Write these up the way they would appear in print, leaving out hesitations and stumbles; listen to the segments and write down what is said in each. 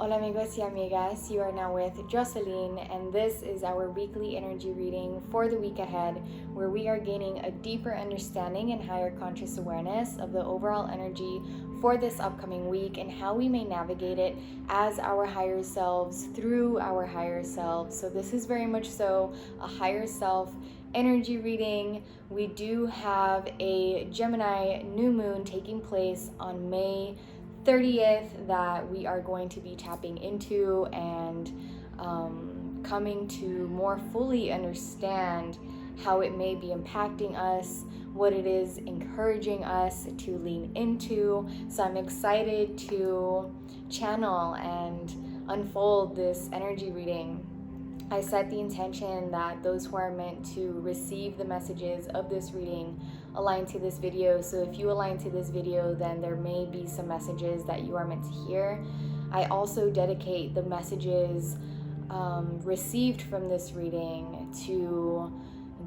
Hola amigos y amigas, you are now with Jocelyn, and this is our weekly energy reading for the week ahead, where we are gaining a deeper understanding and higher conscious awareness of the overall energy for this upcoming week and how we may navigate it as our higher selves through our higher selves. So this is very much so a higher self energy reading. We do have a Gemini New Moon taking place on May 30th that we are going to be tapping into and coming to more fully understand how it may be impacting us, what it is encouraging us to lean into. So I'm excited to channel and unfold this energy reading. I set the intention that those who are meant to receive the messages of this reading align to this video. So if you align to this video, then there may be some messages that you are meant to hear. I also dedicate the messages received from this reading to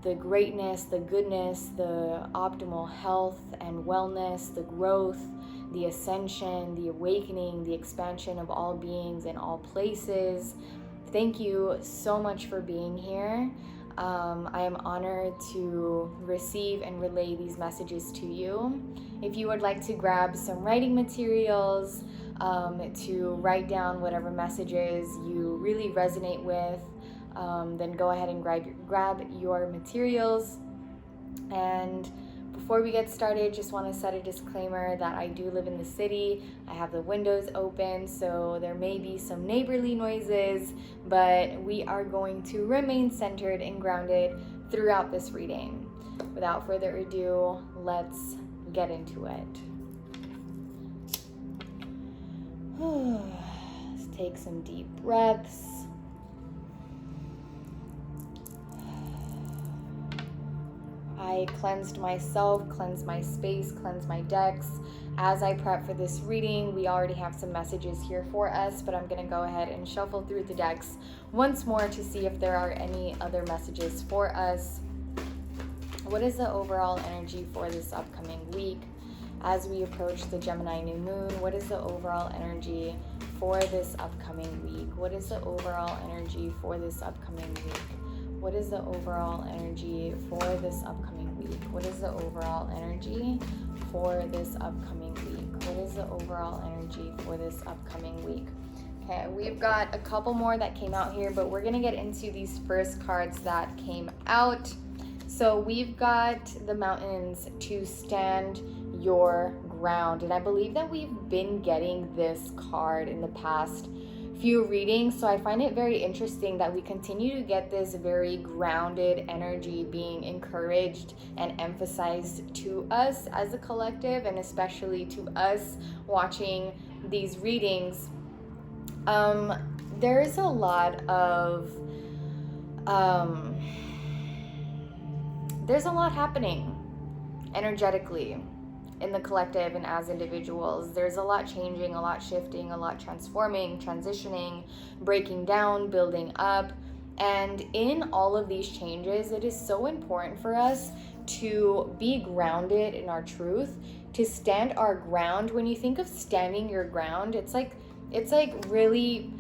the greatness, the goodness, the optimal health and wellness, the growth, the ascension, the awakening, the expansion of all beings in all places. Thank you so much for being here. I am honored to receive and relay these messages to you. If you would like to grab some writing materials, to write down whatever messages you really resonate with, then go ahead and grab your materials. And before we get started, just want to set a disclaimer that I do live in the city. I have the windows open, so there may be some neighborly noises, but we are going to remain centered and grounded throughout this reading. Without further ado, let's get into it. Let's take some deep breaths. I cleansed myself, cleansed my space, cleansed my decks. As I prep for this reading, we already have some messages here for us, but I'm going to go ahead and shuffle through the decks once more to see if there are any other messages for us. What is the overall energy for this upcoming week? As we approach the Gemini New Moon, what is the overall energy for this upcoming week? What is the overall energy for this upcoming week? What is the overall energy for this upcoming week? What is the overall energy for this upcoming week? What is the overall energy for this upcoming week? Okay, we've got a couple more that came out here, but we're going to get into these first cards that came out. So we've got the mountains to stand your ground. And I believe that we've been getting this card in the past few readings, so I find it very interesting that we continue to get this very grounded energy being encouraged and emphasized to us as a collective, and especially to us watching these readings. There is a lot of there's a lot happening energetically in the collective and as individuals. There's a lot changing, a lot shifting, a lot transforming, transitioning, breaking down, building up. And in all of these changes, it is so important for us to be grounded in our truth, to stand our ground. When you think of standing your ground, it's like really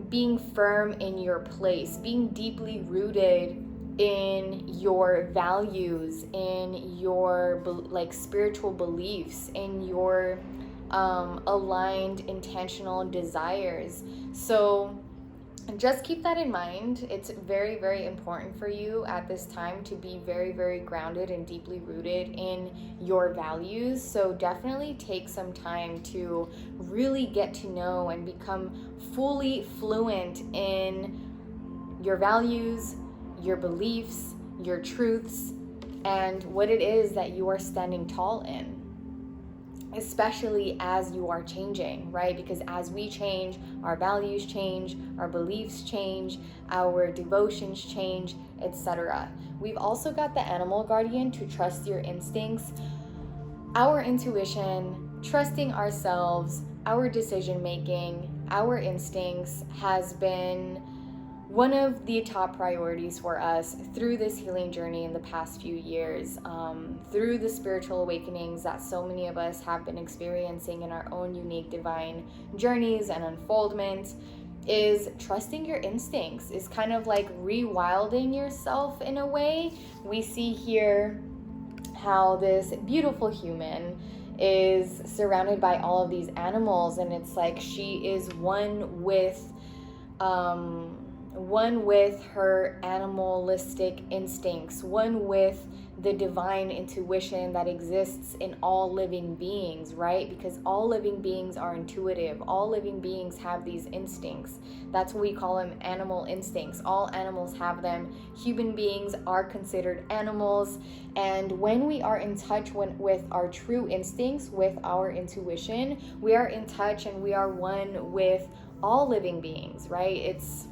being firm in your place, being deeply rooted in your values, in your spiritual beliefs, in your aligned intentional desires. So just keep that in mind. It's very, very important for you at this time to be very, very grounded and deeply rooted in your values. So definitely take some time to really get to know and become fully fluent in your values, your beliefs, your truths, and what it is that you are standing tall in, especially as you are changing, right? Because as we change, our values change, our beliefs change, our devotions change, etc. We've also got the animal guardian to trust your instincts, our intuition, trusting ourselves, our decision making, our instincts has been one of the top priorities for us through this healing journey in the past few years, through the spiritual awakenings that so many of us have been experiencing in our own unique divine journeys and unfoldment, is trusting your instincts, is kind of like rewilding yourself in a way. We see here how this beautiful human is surrounded by all of these animals, and it's like she is one with her animalistic instincts, one with the divine intuition that exists in all living beings, right? Because all living beings are intuitive. All living beings have these instincts. That's what we call them, animal instincts. All animals have them. Human beings are considered animals. And when we are in touch with our true instincts, with our intuition, we are in touch and we are one with all living beings, right? It's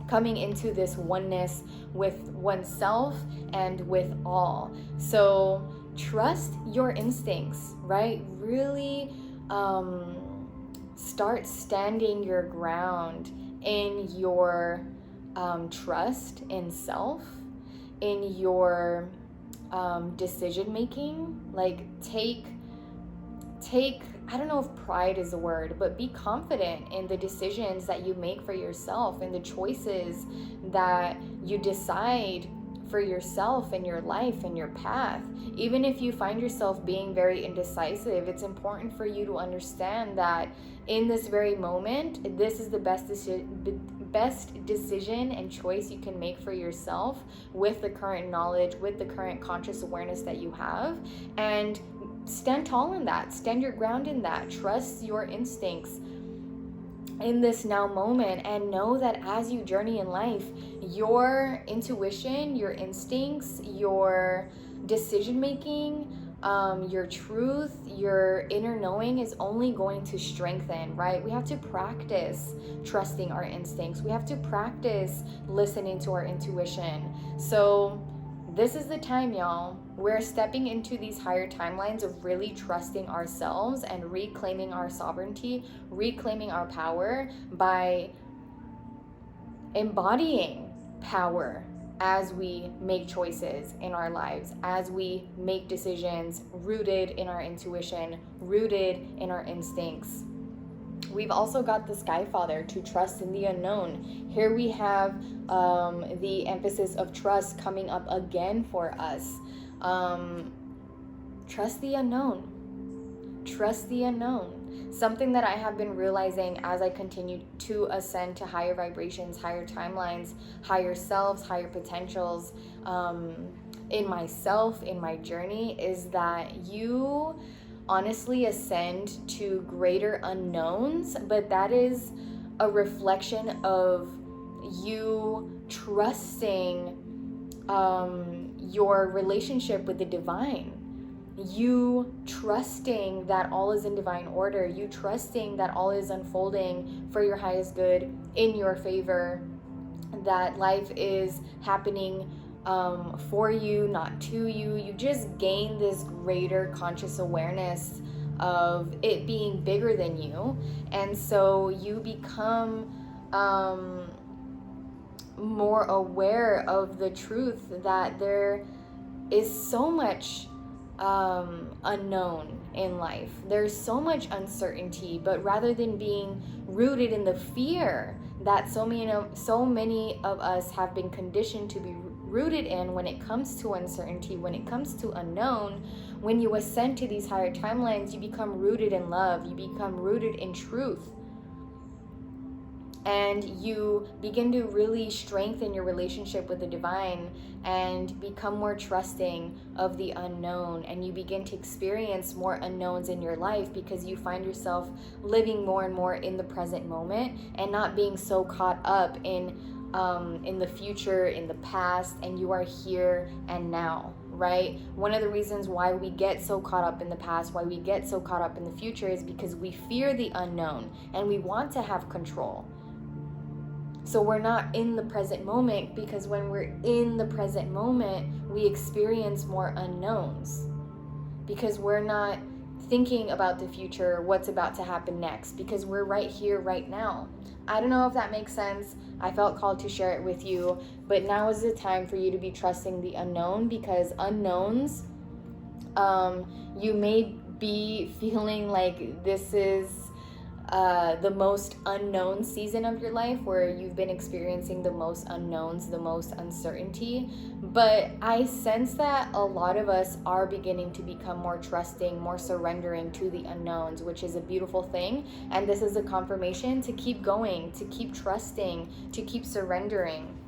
coming into this oneness with oneself and with all. So trust your instincts, right? Really start standing your ground in your trust in self, in your decision making. Like take I don't know if pride is a word, but be confident in the decisions that you make for yourself and the choices that you decide for yourself and your life and your path. Even if you find yourself being very indecisive, it's important for you to understand that in this very moment, this is the best decision and choice you can make for yourself with the current knowledge, with the current conscious awareness that you have. And stand tall in that, stand your ground in that, trust your instincts in this now moment, and know that as you journey in life, your intuition, your instincts, your decision making, your truth, your inner knowing is only going to strengthen, right? We have to practice trusting our instincts. We have to practice listening to our intuition. So this is the time, y'all. We're stepping into these higher timelines of really trusting ourselves and reclaiming our sovereignty, reclaiming our power by embodying power as we make choices in our lives, as we make decisions rooted in our intuition, rooted in our instincts. We've also got the Sky Father, to trust in the unknown. Here we have the emphasis of trust coming up again for us. Trust the unknown. Trust the unknown. Something that I have been realizing as I continue to ascend to higher vibrations, higher timelines, higher selves, higher potentials in myself, in my journey, is that you honestly ascend to greater unknowns, but that is a reflection of you trusting your relationship with the divine, you trusting that all is in divine order, you trusting that all is unfolding for your highest good, in your favor, that life is happening for you, not to you. You just gain this greater conscious awareness of it being bigger than you. And so you become more aware of the truth that there is so much unknown in life. There's so much uncertainty, but rather than being rooted in the fear that so many of us have been conditioned to be rooted in when it comes to uncertainty, when it comes to unknown, when you ascend to these higher timelines, you become rooted in love, you become rooted in truth. And you begin to really strengthen your relationship with the divine and become more trusting of the unknown. And you begin to experience more unknowns in your life because you find yourself living more and more in the present moment and not being so caught up in the future, in the past, and you are here and now, right? One of the reasons why we get so caught up in the past, why we get so caught up in the future, is because we fear the unknown and we want to have control. So we're not in the present moment, because when we're in the present moment, we experience more unknowns because we're not thinking about the future, what's about to happen next, because we're right here, right now. I don't know if that makes sense. I felt called to share it with you, but now is the time for you to be trusting the unknown, because unknowns, you may be feeling like this is the most unknown season of your life, where you've been experiencing the most unknowns, the most uncertainty. But I sense that a lot of us are beginning to become more trusting, more surrendering to the unknowns, which is a beautiful thing. And this is a confirmation to keep going, to keep trusting, to keep surrendering.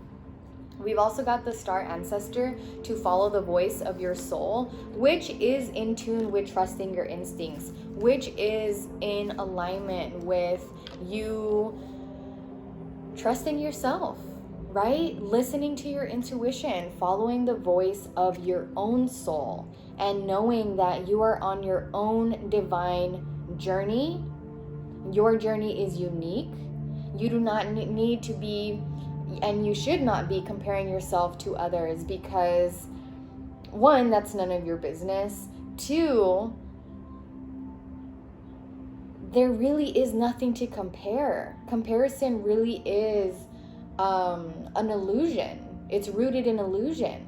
We've also got the star ancestor to follow the voice of your soul, which is in tune with trusting your instincts, which is in alignment with you trusting yourself, right? Listening to your intuition, following the voice of your own soul, and knowing that you are on your own divine journey. Your journey is unique. You do not need to be, and you should not be, comparing yourself to others, because one, that's none of your business. Two, there really is nothing to compare. Comparison really is an illusion. It's rooted in illusion,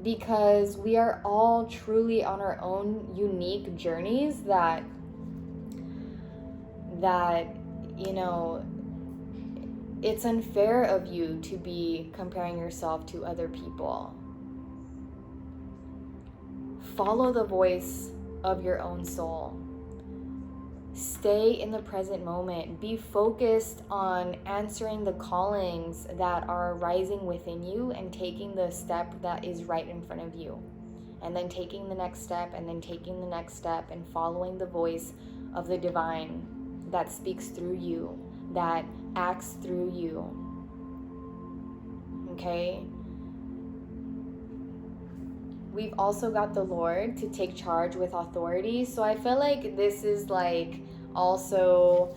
because we are all truly on our own unique journeys that you know, it's unfair of you to be comparing yourself to other people. Follow the voice of your own soul. Stay in the present moment. Be focused on answering the callings that are arising within you, and taking the step that is right in front of you. And then taking the next step, and then taking the next step, and following the voice of the divine that speaks through you, that acts through you. Okay? We've also got the Lord to take charge with authority. So I feel like this is like also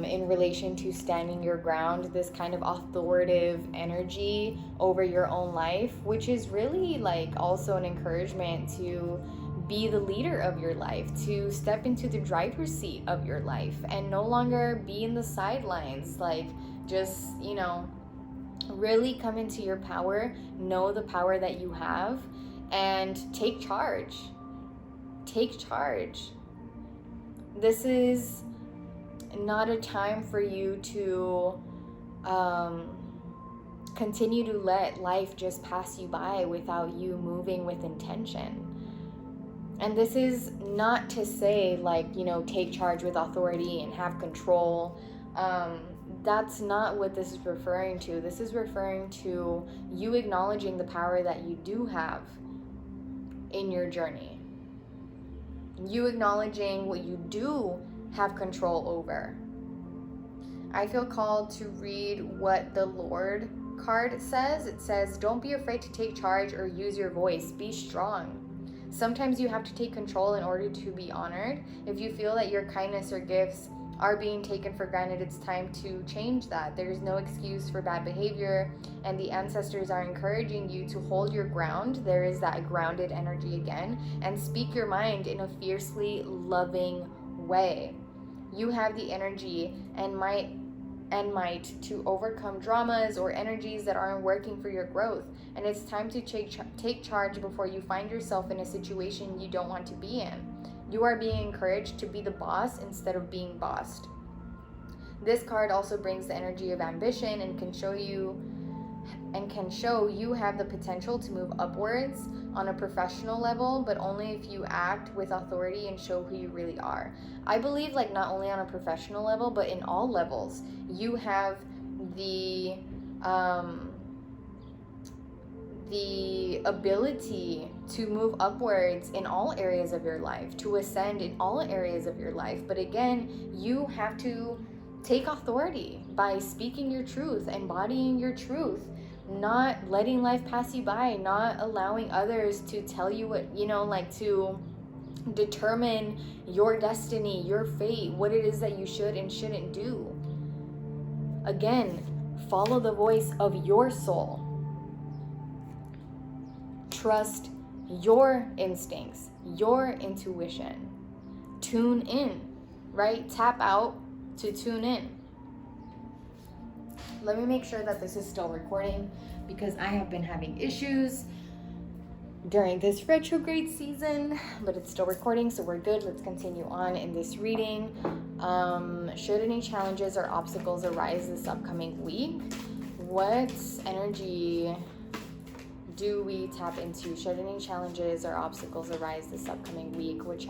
in relation to standing your ground, this kind of authoritative energy over your own life, which is really like also an encouragement to be the leader of your life, to step into the driver's seat of your life, and no longer be in the sidelines. Like, just, you know, really come into your power, know the power that you have, and take charge. Take charge. This is not a time for you to continue to let life just pass you by without you moving with intention. And this is not to say, like, you know, take charge with authority and have control. That's not what this is referring to. This is referring to you acknowledging the power that you do have in your journey. You acknowledging what you do have control over. I feel called to read what the Lord card says. It says, don't be afraid to take charge or use your voice. Be strong. Sometimes you have to take control in order to be honored. If you feel that your kindness or gifts are being taken for granted, it's time to change that. There's no excuse for bad behavior, and the ancestors are encouraging you to hold your ground. There is that grounded energy again, and speak your mind in a fiercely loving way. You have the energy and might to overcome dramas or energies that aren't working for your growth. And it's time to take charge before you find yourself in a situation you don't want to be in. You are being encouraged to be the boss instead of being bossed. This card also brings the energy of ambition and can show you have the potential to move upwards on a professional level, but only if you act with authority and show who you really are. I believe, like, not only on a professional level, but in all levels, you have the ability to move upwards in all areas of your life, to ascend in all areas of your life. But again, you have to take authority by speaking your truth, embodying your truth, not letting life pass you by, not allowing others to tell you what, you know, like, to determine your destiny, your fate, what it is that you should and shouldn't do. Again, follow the voice of your soul. Trust your instincts, your intuition. tune in, right? Tap out to tune in. Let me make sure that this is still recording because I have been having issues during this retrograde season, but it's still recording, so we're good. Let's continue on in this reading. Should any challenges or obstacles arise this upcoming week, what energy do we tap into? Should any challenges or obstacles arise this upcoming week, what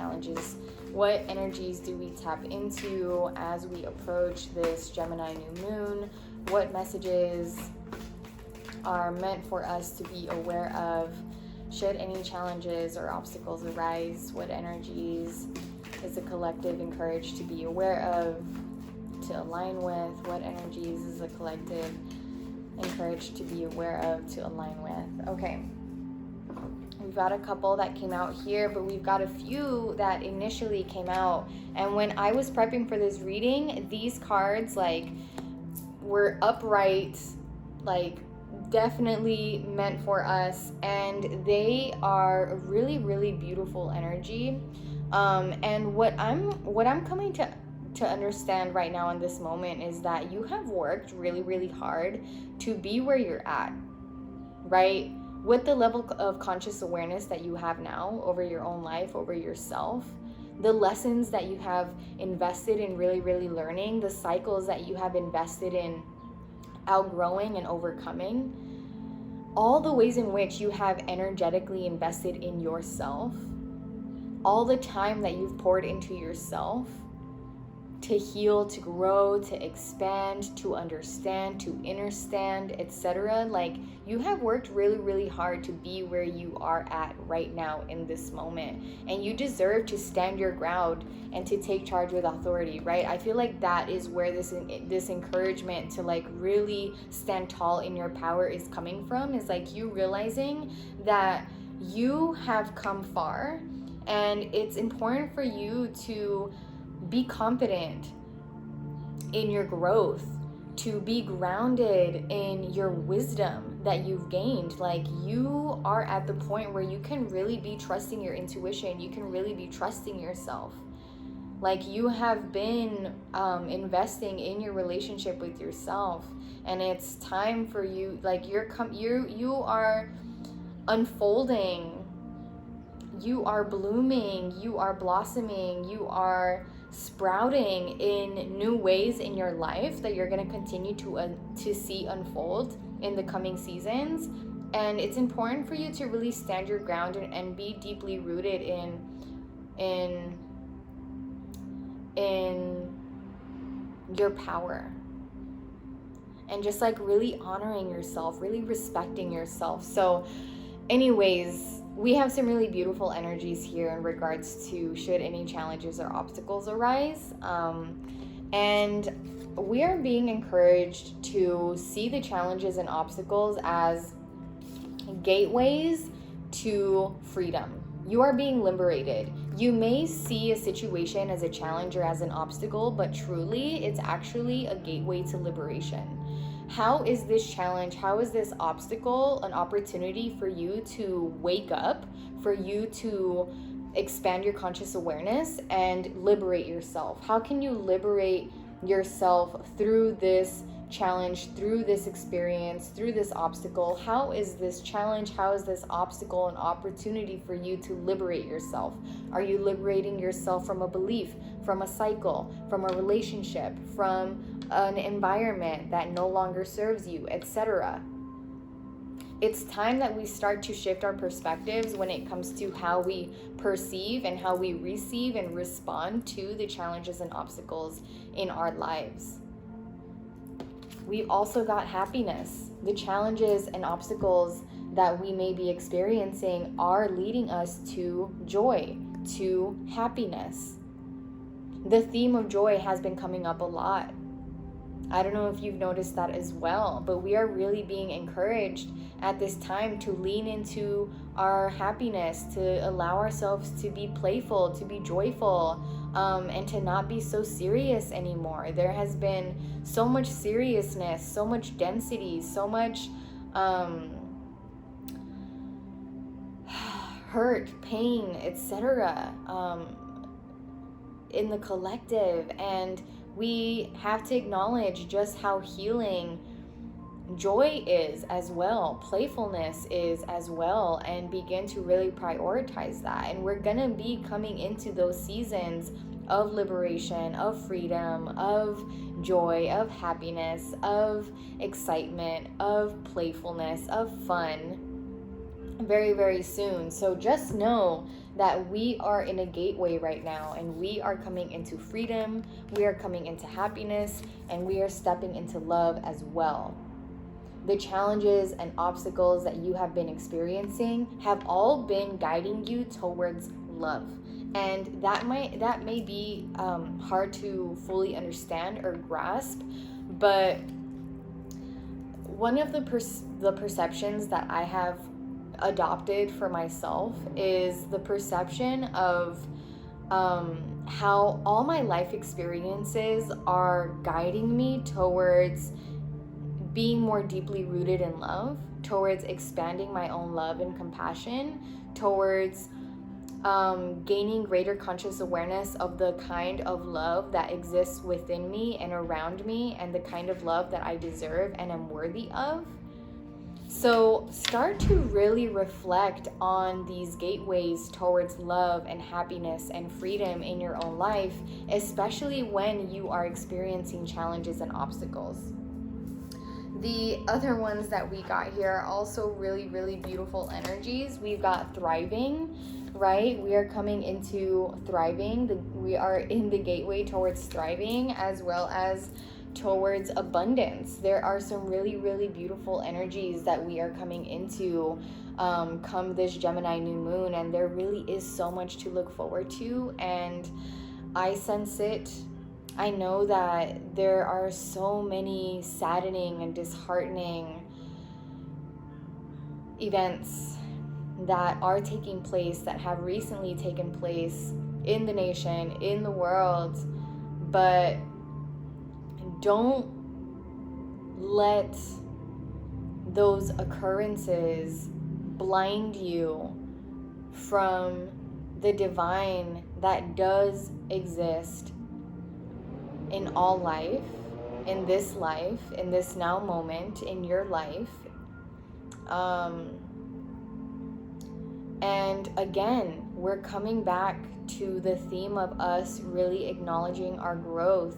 energies do we tap into as we approach this Gemini New Moon? What messages are meant for us to be aware of? Should any challenges or obstacles arise, what energies is the collective encouraged to be aware of, to align with? What energies is the collective encouraged to be aware of, to align with? Okay. We've got a couple that came out here, but we've got a few that initially came out. And when I was prepping for this reading, these cards were upright, definitely meant for us, and they are a really, really beautiful energy. And what I'm coming to understand right now in this moment is that you have worked really, really hard to be where you're at, right? With the level of conscious awareness that you have now over your own life, over yourself, the lessons that you have invested in really, really learning, the cycles that you have invested in outgrowing and overcoming, all the ways in which you have energetically invested in yourself, all the time that you've poured into yourself to heal, to grow, to expand, to understand, to understand, etc. You have worked really, really hard to be where you are at right now in this moment, and you deserve to stand your ground and to take charge with authority, right? I feel like that is where this encouragement to really stand tall in your power is coming from, is you realizing that you have come far, and it's important for you to be confident in your growth, to be grounded in your wisdom that you've gained. You are at the point where you can really be trusting your intuition. You can really be trusting yourself. You have been investing in your relationship with yourself, and it's time for you. You are unfolding. You are blooming. You are blossoming. You are sprouting in new ways in your life that you're going to continue to see unfold in the coming seasons. And it's important for you to really stand your ground and be deeply rooted in your power, and just really honoring yourself, really respecting yourself. So anyways, we have some really beautiful energies here in regards to should any challenges or obstacles arise. And we are being encouraged to see the challenges and obstacles as gateways to freedom. You are being liberated. You may see a situation as a challenge or as an obstacle, but truly it's actually a gateway to liberation. How is this challenge, how is this obstacle an opportunity for you to wake up, for you to expand your conscious awareness and liberate yourself? How can you liberate yourself through this challenge, through this experience, through this obstacle? How is this challenge, how is this obstacle an opportunity for you to liberate yourself? Are you liberating yourself from a belief, from a cycle, from a relationship, from an environment that no longer serves you, etc.? It's time that we start to shift our perspectives when it comes to how we perceive and how we receive and respond to the challenges and obstacles in our lives. We've also got happiness. The challenges and obstacles that we may be experiencing are leading us to joy, to happiness. The theme of joy has been coming up a lot. I don't know if you've noticed that as well, but we are really being encouraged at this time to lean into our happiness, to allow ourselves to be playful, to be joyful, and to not be so serious anymore. There has been so much seriousness, so much density, so much hurt, pain, etc. in the collective, and we have to acknowledge just how healing joy is as well, playfulness is as well, and begin to really prioritize that. And we're gonna be coming into those seasons of liberation, of freedom, of joy, of happiness, of excitement, of playfulness, of fun very, very soon. So just know that we are in a gateway right now, and we are coming into freedom, we are coming into happiness, and we are stepping into love as well. The challenges and obstacles that you have been experiencing have all been guiding you towards love. And that may be hard to fully understand or grasp, but one of the perceptions that I have adopted for myself is the perception of how all my life experiences are guiding me towards being more deeply rooted in love, towards expanding my own love and compassion, towards gaining greater conscious awareness of the kind of love that exists within me and around me, and the kind of love that I deserve and am worthy of. So start to really reflect on these gateways towards love and happiness and freedom in your own life, especially when you are experiencing challenges and obstacles. The other ones that we got here are also really, really beautiful energies. We've got thriving, right? We are coming into thriving. We are in the gateway towards thriving, as well as towards abundance. There are some really, really beautiful energies that we are coming into come this Gemini new moon, and there really is so much to look forward to, and I sense it. I know that there are so many saddening and disheartening events that are taking place, that have recently taken place in the nation, in the world, but don't let those occurrences blind you from the divine that does exist in all life, in this now moment, in your life. And again, we're coming back to the theme of us really acknowledging our growth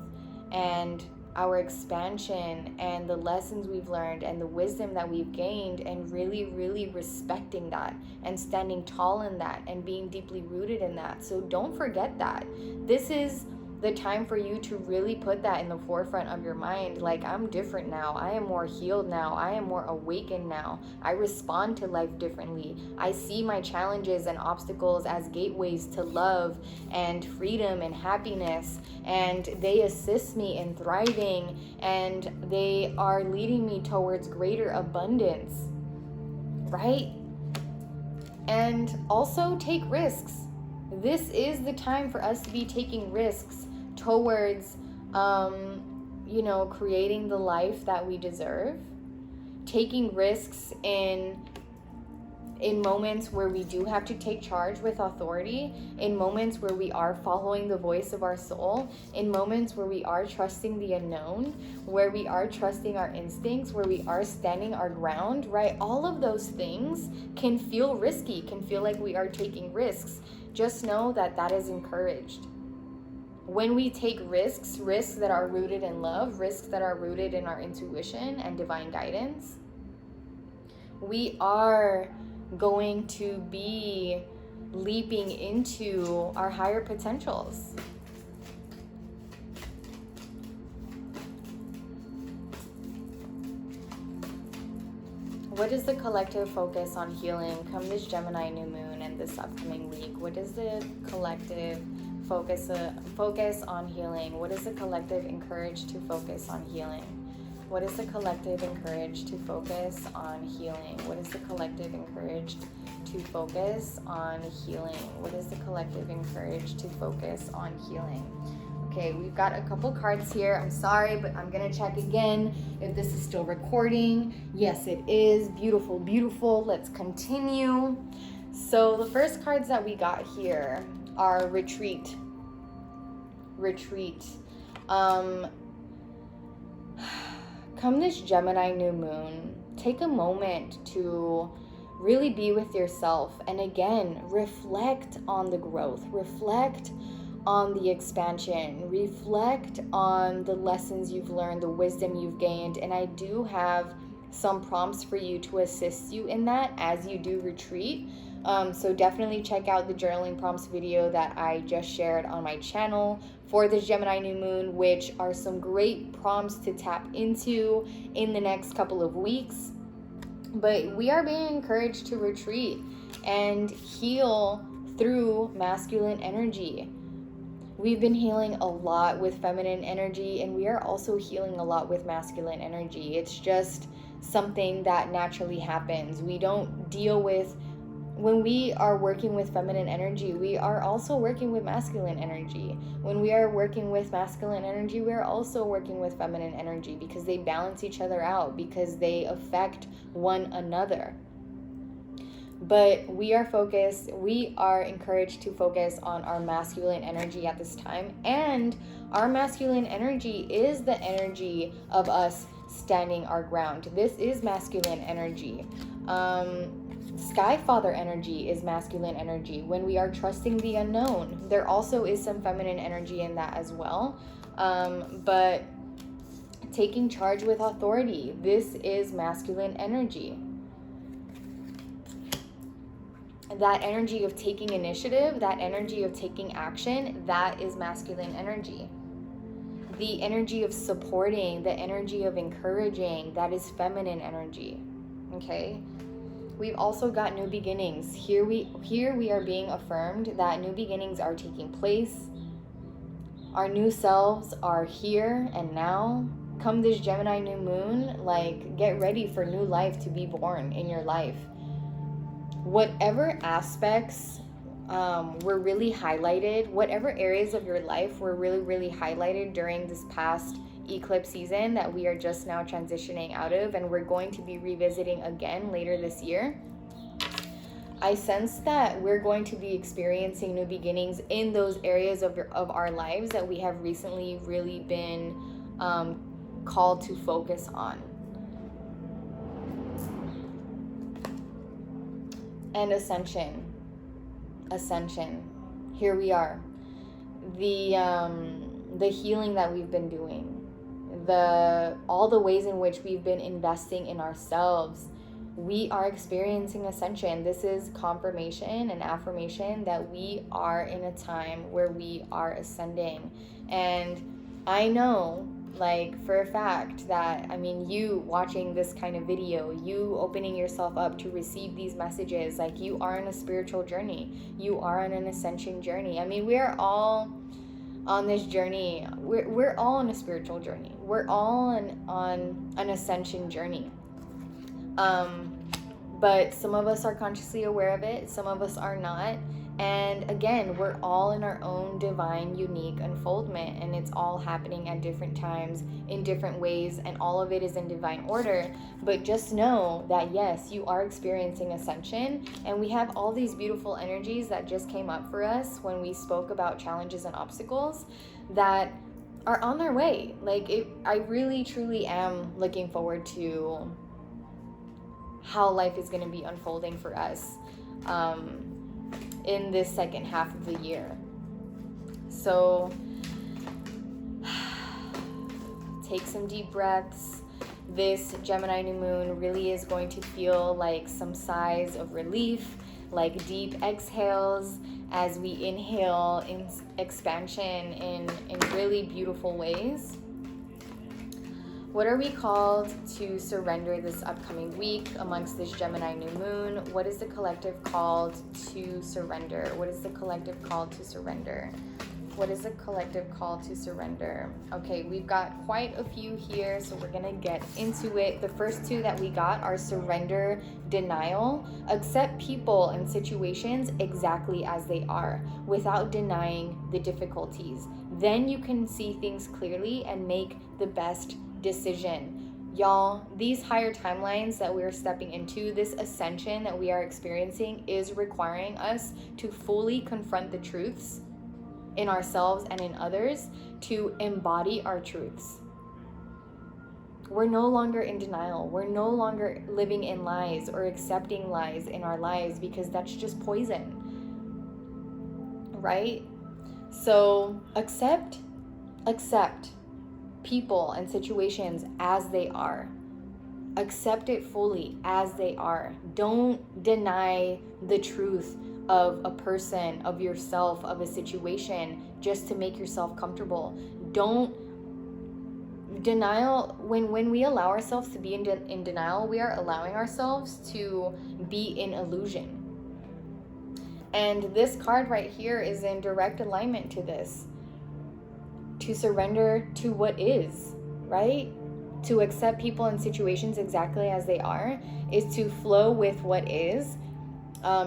and our expansion and the lessons we've learned and the wisdom that we've gained, and really, really respecting that and standing tall in that and being deeply rooted in that. So don't forget that. This is the time for you to really put that in the forefront of your mind. Like, I'm different now. I am more healed now. I am more awakened now. I respond to life differently. I see my challenges and obstacles as gateways to love and freedom and happiness, and they assist me in thriving, and they are leading me towards greater abundance, right? And also take risks. This is the time for us to be taking risks towards, creating the life that we deserve. Taking risks in moments where we do have to take charge with authority, in moments where we are following the voice of our soul, in moments where we are trusting the unknown, where we are trusting our instincts, where we are standing our ground, right? All of those things can feel risky, can feel like we are taking risks. Just know that that is encouraged. When we take risks that are rooted in love, risks that are rooted in our intuition and divine guidance, we are going to be leaping into our higher potentials. What is the collective focus on healing come this Gemini new moon and this upcoming week? What is the collective focus on healing? What is the collective encouraged to focus on healing? What is the collective encouraged to focus on healing? What is the collective encouraged to focus on healing? What is the collective encouraged to focus on healing? Okay, we've got a couple cards here. I'm sorry, but I'm gonna check again if this is still recording. Yes, it is. Beautiful, beautiful. Let's continue. So the first cards that we got here are retreat. retreat. Come this Gemini new moon, take a moment to really be with yourself. And again, reflect on the growth, reflect on the expansion, reflect on the lessons you've learned, the wisdom you've gained. And I do have some prompts for you to assist you in that as you do retreat. So definitely check out the journaling prompts video that I just shared on my channel for this Gemini new moon, which are some great prompts to tap into in the next couple of weeks. But we are being encouraged to retreat and heal through masculine energy. We've been healing a lot with feminine energy, and we are also healing a lot with masculine energy. It's just something that naturally happens. We don't deal with, when we are working with feminine energy, we are also working with masculine energy. When we are working with masculine energy, we are also working with feminine energy, because they balance each other out, because they affect one another. But we are encouraged to focus on our masculine energy at this time. And our masculine energy is the energy of us standing our ground. This is masculine energy. Sky Father energy is masculine energy. When we are trusting the unknown, there also is some feminine energy in that as well. But taking charge with authority, this is masculine energy. That energy of taking initiative, that energy of taking action, that is masculine energy. The energy of supporting, the energy of encouraging, that is feminine energy. Okay? We've also got new beginnings. Here we are being affirmed that new beginnings are taking place. Our new selves are here and now. Come this Gemini new moon, like, get ready for new life to be born in your life. Whatever aspects were really highlighted, whatever areas of your life were really, really highlighted during this past eclipse season that we are just now transitioning out of, and we're going to be revisiting again later this year, I sense that we're going to be experiencing new beginnings in those areas of our lives that we have recently really been called to focus on. And ascension. Here we are. The healing that we've been doing, all the ways in which we've been investing in ourselves, we are experiencing ascension. This is confirmation and affirmation that we are in a time where we are ascending. And I know, like, for a fact that, I mean, you watching this kind of video, you opening yourself up to receive these messages, like, you are on a spiritual journey. You are on an ascension journey. I mean, we are all on this journey. We're all on a spiritual journey. We're all on an ascension journey. But some of us are consciously aware of it. Some of us are not. And again, we're all in our own divine, unique unfoldment, and it's all happening at different times in different ways, and all of it is in divine order. But just know that yes, you are experiencing ascension, and we have all these beautiful energies that just came up for us when we spoke about challenges and obstacles that are on their way. Like, I really truly am looking forward to how life is going to be unfolding for us in this second half of the year. So take some deep breaths. This Gemini new moon really is going to feel like some sighs of relief, like deep exhales as we inhale in expansion in really beautiful ways. What are we called to surrender this upcoming week amongst this Gemini new moon? What is the collective called to surrender? What is the collective called to surrender? What is the collective call to surrender? Okay, we've got quite a few here, so we're gonna get into it. The first two that we got are surrender, denial. Accept people and situations exactly as they are without denying the difficulties. Then you can see things clearly and make the best decision. Y'all, these higher timelines that we're stepping into, this ascension that we are experiencing, is requiring us to fully confront the truths in ourselves and in others to embody our truths. We're no longer in denial. We're no longer living in lies or accepting lies in our lives, because that's just poison, right? So accept people and situations as they are. Accept it fully as they are. Don't deny the truth of a person, of yourself, of a situation, just to make yourself comfortable. Don't denial. When we allow ourselves to be in denial, we are allowing ourselves to be in illusion. And this card right here is in direct alignment to this. To surrender to what is, right? To accept people and situations exactly as they are is to flow with what is,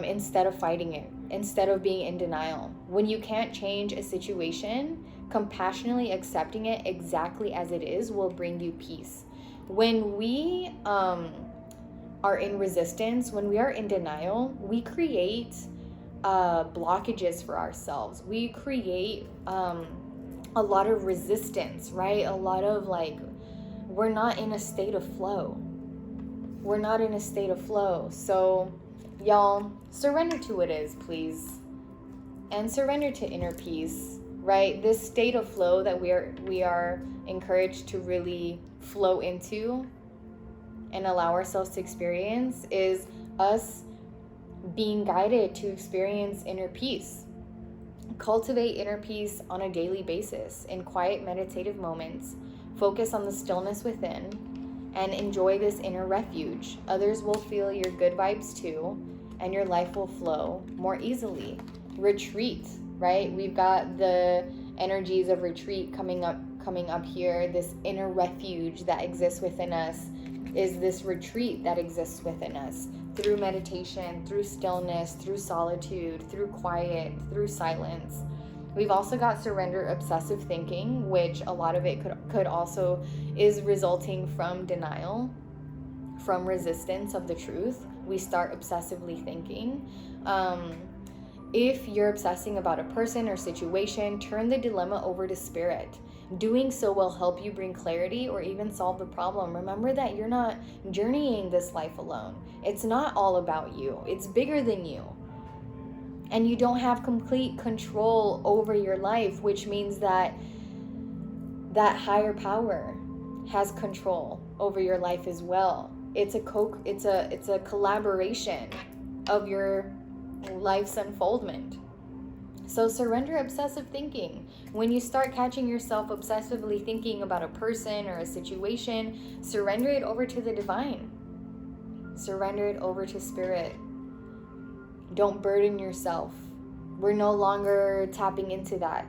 instead of fighting it, instead of being in denial. When you can't change a situation, compassionately accepting it exactly as it is will bring you peace. When we are in resistance, when we are in denial, we create blockages for ourselves. We create a lot of resistance, right? A lot of we're not in a state of flow. We're not in a state of flow. So y'all, surrender to what is, please. And surrender to inner peace, right? This state of flow that we are encouraged to really flow into and allow ourselves to experience is us being guided to experience inner peace. Cultivate inner peace on a daily basis in quiet meditative moments. Focus on the stillness within and enjoy this inner refuge. Others will feel your good vibes too, and your life will flow more easily. Retreat, right? We've got the energies of retreat coming up here. This inner refuge that exists within us is this retreat that exists within us through meditation, through stillness, through solitude, through quiet, through silence. We've also got surrender obsessive thinking, which a lot of it could also is resulting from denial, from resistance of the truth. We start obsessively thinking. If you're obsessing about a person or situation, turn the dilemma over to spirit. Doing so will help you bring clarity or even solve the problem. Remember that you're not journeying this life alone. It's not all about you. It's bigger than you. And you don't have complete control over your life, which means that higher power has control over your life as well. It's a collaboration of your life's unfoldment. So surrender obsessive thinking. When you start catching yourself obsessively thinking about a person or a situation, surrender it over to the divine. Surrender it over to spirit. Don't burden yourself. We're no longer tapping into that.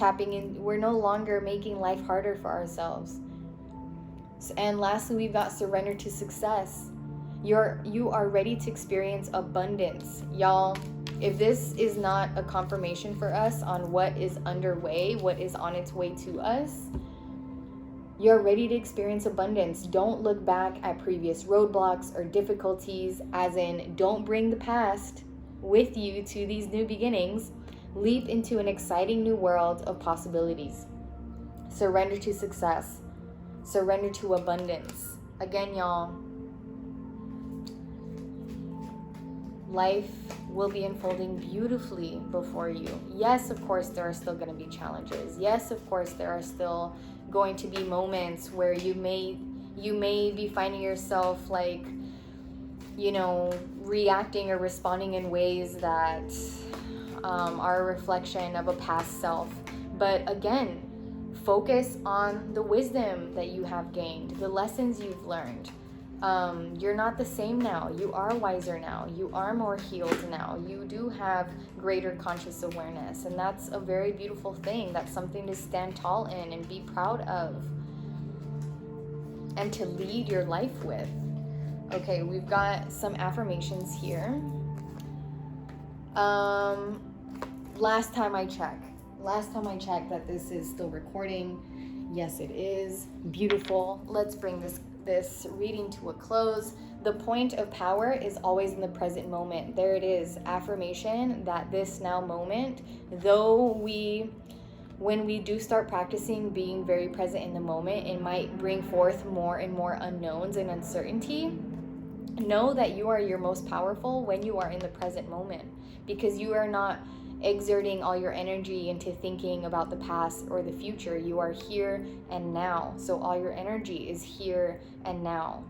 We're no longer making life harder for ourselves. And lastly, we've got surrender to success. You are ready to experience abundance. Y'all, if this is not a confirmation for us on what is underway, what is on its way to us, you're ready to experience abundance. Don't look back at previous roadblocks or difficulties, as in don't bring the past with you to these new beginnings. Leap into an exciting new world of possibilities. Surrender to success. Surrender to abundance. Again, y'all, life will be unfolding beautifully before you. Yes, of course, there are still going to be challenges. Yes, of course, there are still going to be moments where you may be finding yourself reacting or responding in ways that are a reflection of a past self. But again, focus on the wisdom that you have gained, the lessons you've learned. You're not the same now. You are wiser now. You are more healed now. You do have greater conscious awareness. And that's a very beautiful thing. That's something to stand tall in and be proud of and to lead your life with. Okay, we've got some affirmations here. Last time I checked that this is still recording. Yes, it is. Beautiful. Let's bring this reading to a close. The point of power is always in the present moment. There it is. Affirmation that this now moment, when we do start practicing being very present in the moment, it might bring forth more and more unknowns and uncertainty. Know that you are your most powerful when you are in the present moment, because you are not exerting all your energy into thinking about the past or the future. You are here and now. So all your energy is here and now.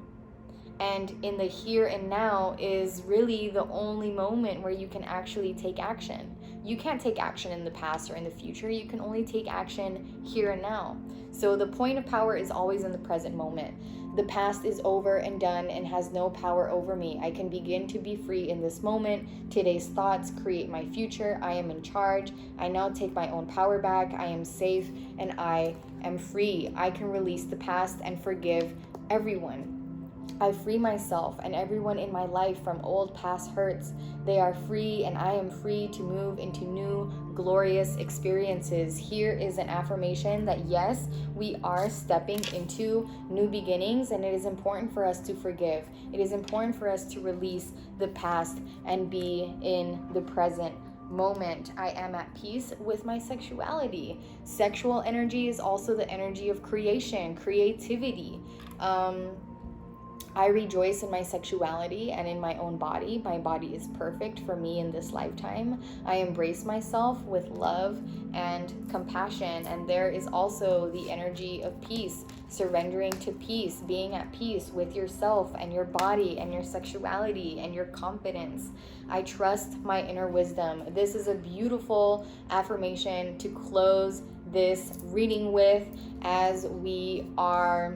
And in the here and now is really the only moment where you can actually take action. You can't take action in the past or in the future. You can only take action here and now. So the point of power is always in the present moment. The past is over and done and has no power over me. I can begin to be free in this moment. Today's thoughts create my future. I am in charge. I now take my own power back. I am safe and I am free. I can release the past and forgive everyone. I free myself and everyone in my life from old past hurts. They are free and I am free to move into new glorious experiences. Here is an affirmation that yes, we are stepping into new beginnings, and it is important for us to forgive. It is important for us to release the past and be in the present moment. I am at peace with my sexuality. Sexual energy is also the energy of creation, creativity. I rejoice in my sexuality and in my own body. My body is perfect for me in this lifetime. I embrace myself with love and compassion. And there is also the energy of peace, surrendering to peace, being at peace with yourself and your body and your sexuality and your confidence. I trust my inner wisdom. This is a beautiful affirmation to close this reading with, as we are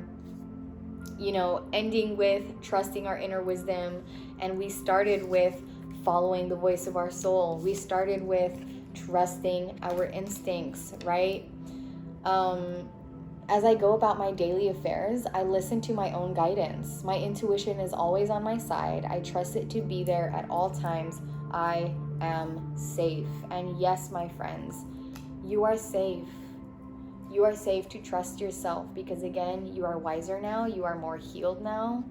ending with trusting our inner wisdom. And we started with following the voice of our soul. We started with trusting our instincts, right? As I go about my daily affairs, I listen to my own guidance. My intuition is always on my side. I trust it to be there at all times. I am safe. And yes, my friends, you are safe. You are safe to trust yourself, because again, you are wiser now. You are more healed now.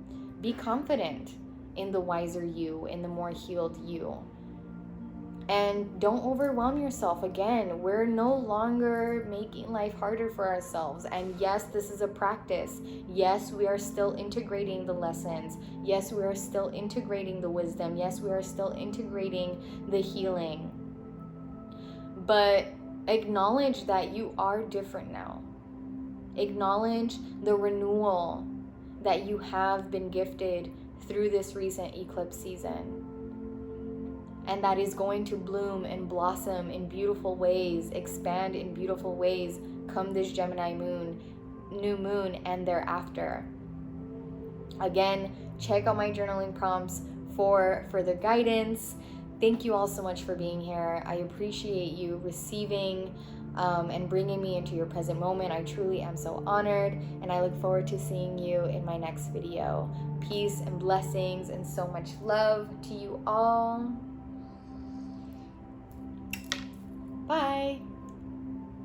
Be confident in the wiser you, in the more healed you. And don't overwhelm yourself. Again, we're no longer making life harder for ourselves. And yes, this is a practice. Yes, we are still integrating the lessons. Yes, we are still integrating the wisdom. Yes, we are still integrating the healing. But acknowledge that you are different now. Acknowledge the renewal that you have been gifted through this recent eclipse season. And that is going to bloom and blossom in beautiful ways, expand in beautiful ways come this Gemini new moon and thereafter. Again, check out my journaling prompts for further guidance. Thank you all so much for being here. I appreciate you receiving and bringing me into your present moment. I truly am so honored, and I look forward to seeing you in my next video. Peace and blessings and so much love to you all. Bye.